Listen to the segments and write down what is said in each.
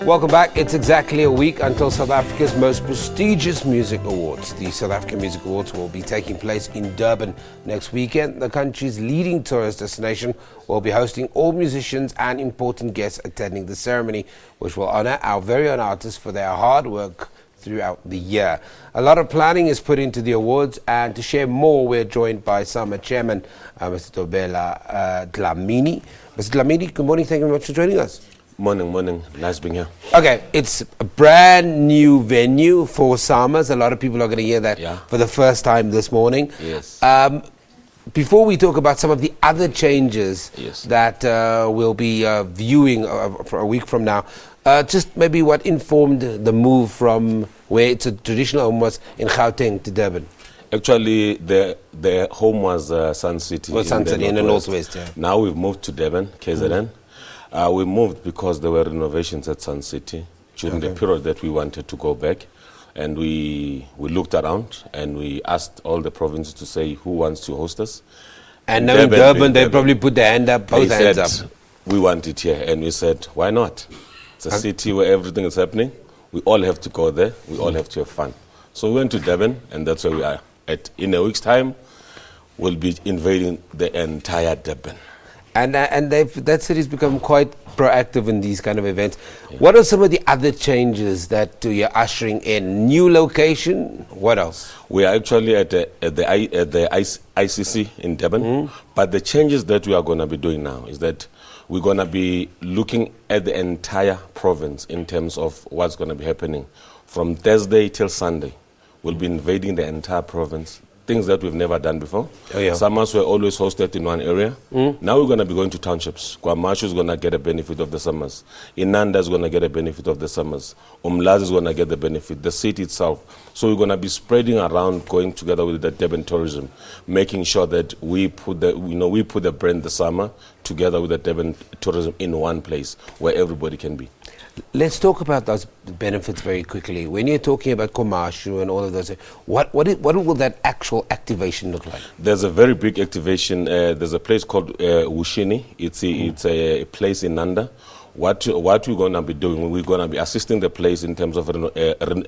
Welcome back. It's exactly a week until South Africa's most prestigious music awards. The South African Music Awards will be taking place in Durban next weekend. The country's leading tourist destination will be hosting all musicians and important guests attending the ceremony, which will honor our very own artists for their hard work throughout the year. A lot of planning is put into the awards, and to share more, we're joined by SAMA Chairman, Mr. Dlamini. Mr. Dlamini, good morning. Thank you very much for joining us. Morning. Nice being here. Okay, it's a brand new venue for SAMAs. A lot of people are going to hear that for the first time this morning. Yes. Before we talk about some of the other changes that we'll be viewing for a week from now, just maybe what informed the move from where it's a traditional home was in Gauteng to Durban? Actually, the home was Sun City. Well, Sun City in the northwest, yeah. Now we've moved to Durban, KZN. We moved because there were renovations at Sun City during the period that we wanted to go back. And we looked around and we asked all the provinces to say who wants to host us. And now in Durban, they probably put their hand up, both hands up. We want it here. And we said, why not? It's a city where everything is happening. We all have to go there. We all have to have fun. So we went to Durban, and that's where we are. In a week's time, we'll be invading the entire Durban. And that city's become quite proactive in these kind of events. Yeah. What are some of the other changes that you're ushering in? New location? What else? We are actually at the ICC in Durban. But the changes that we are going to be doing now is that we're going to be looking at the entire province in terms of what's going to be happening. From Thursday till Sunday, we'll be invading the entire province. Things that we've never done before. Summers were always hosted in one area. Now we're going to be going to townships. Kwamashu is going to get a benefit of the summers. Inanda is going to get a benefit of the summers. Umlazi is going to get the benefit, the city itself. So we're going to be spreading around, going together with the Durban tourism, making sure that we put the brand, the summer, together with the Durban tourism in one place where everybody can be. Let's talk about those benefits very quickly. When you're talking about Kwamashu and all of those, what will that actual activation look like? There's a very big activation. There's a place called Wushini. It's a place in Nanda. What we're going to be doing, we're going to be assisting the place in terms of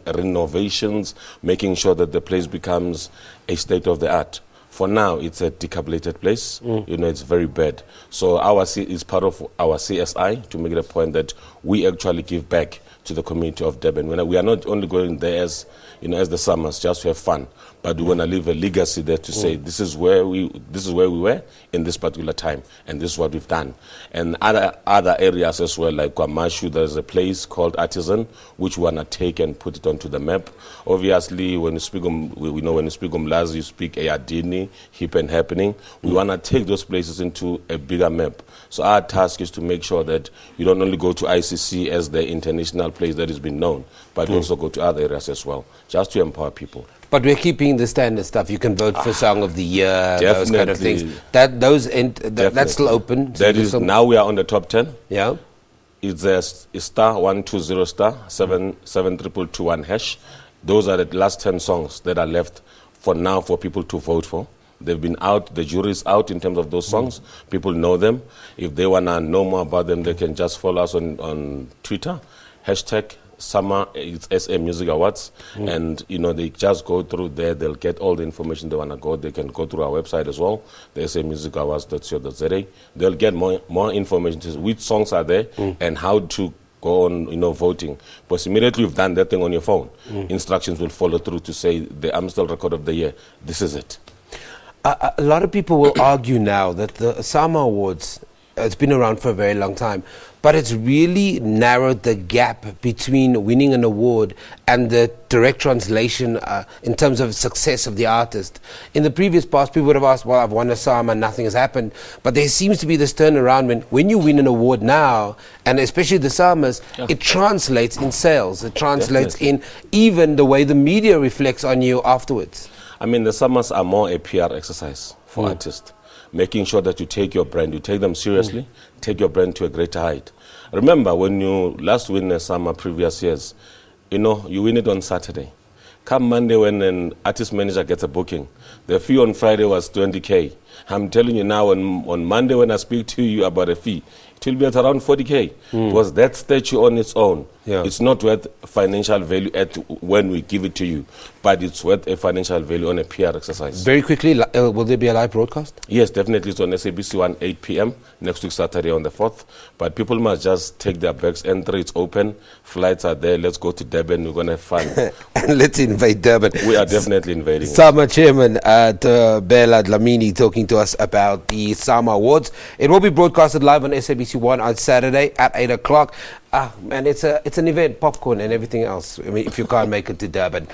renovations, making sure that the place becomes a state-of-the-art. For now, it's a decapitated place. It's very bad. So it's part of our CSI to make it a point that we actually give back to the community of Durban. We are not only going there as the summers just to have fun, but we want to leave a legacy there to say this is where we were in this particular time, and this is what we've done. And other areas as well, like Kwamashu, there's a place called Artisan, which we want to take and put it onto the map. Obviously, when you speak Umlazi, you speak Ayadini, Hip and Happening. We want to take those places into a bigger map. So our task is to make sure that you don't only go to ICC as the international place that has been known, but also go to other areas as well, just to empower people. But we're keeping the standard stuff. You can vote for Song of the Year, those kind of things. That's still open. So now we are on the top 10. Yeah. It's a *120 *77221 hash. Those are the last 10 songs that are left for now for people to vote for. They've been out, the jury is out in terms of those songs. People know them. If they want to know more about them, they can just follow us on Twitter, #Summer, it's SA Music Awards. And, they just go through there. They'll get all the information they want to go. They can go through our website as well, the SA Music Awards.co.za. They'll get more information to which songs are there and how to go on, voting. Because immediately you've done that thing on your phone, instructions will follow through to say the Amstel Record of the Year. This is it. A lot of people will argue now that the SAMA Awards, it's been around for a very long time, but it's really narrowed the gap between winning an award and the direct translation in terms of success of the artist. In the previous past, people would have asked, well, I've won a SAMA, nothing has happened. But there seems to be this turnaround when you win an award now, and especially the SAMAs, it translates in sales. It translates in even the way the media reflects on you afterwards. I mean, the summers are more a PR exercise for artists, making sure that you take your brand, you take them seriously, take your brand to a greater height. Remember, when you last win a summer previous years, you win it on Saturday. Come Monday when an artist manager gets a booking, the fee on Friday was 20K. I'm telling you now, on Monday when I speak to you about a fee, it will be at around 40K. Because that statue on its own, Yeah. it's not worth financial value at when we give it to you, but it's worth a financial value on a PR exercise. Very quickly, will there be a live broadcast? Yes, definitely. It's on SABC 1, 8 p.m. next week, Saturday on the 4th. But people must just take their bags. Entry, it's open. Flights are there. Let's go to Durban. We're going to have fun. And let's invade Durban. We are definitely invading. SAMA Chairman Bela Dlamini talking to us about the SAMA Awards. It will be broadcasted live on SABC 1 on Saturday at 8 o'clock. And it's an event, popcorn and everything else. I mean, if you can't make it to Durban.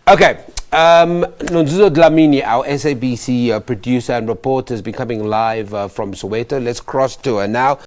Okay. Nonzuzo Dlamini, our SABC producer and reporter, is becoming live from Soweto. Let's cross to her now.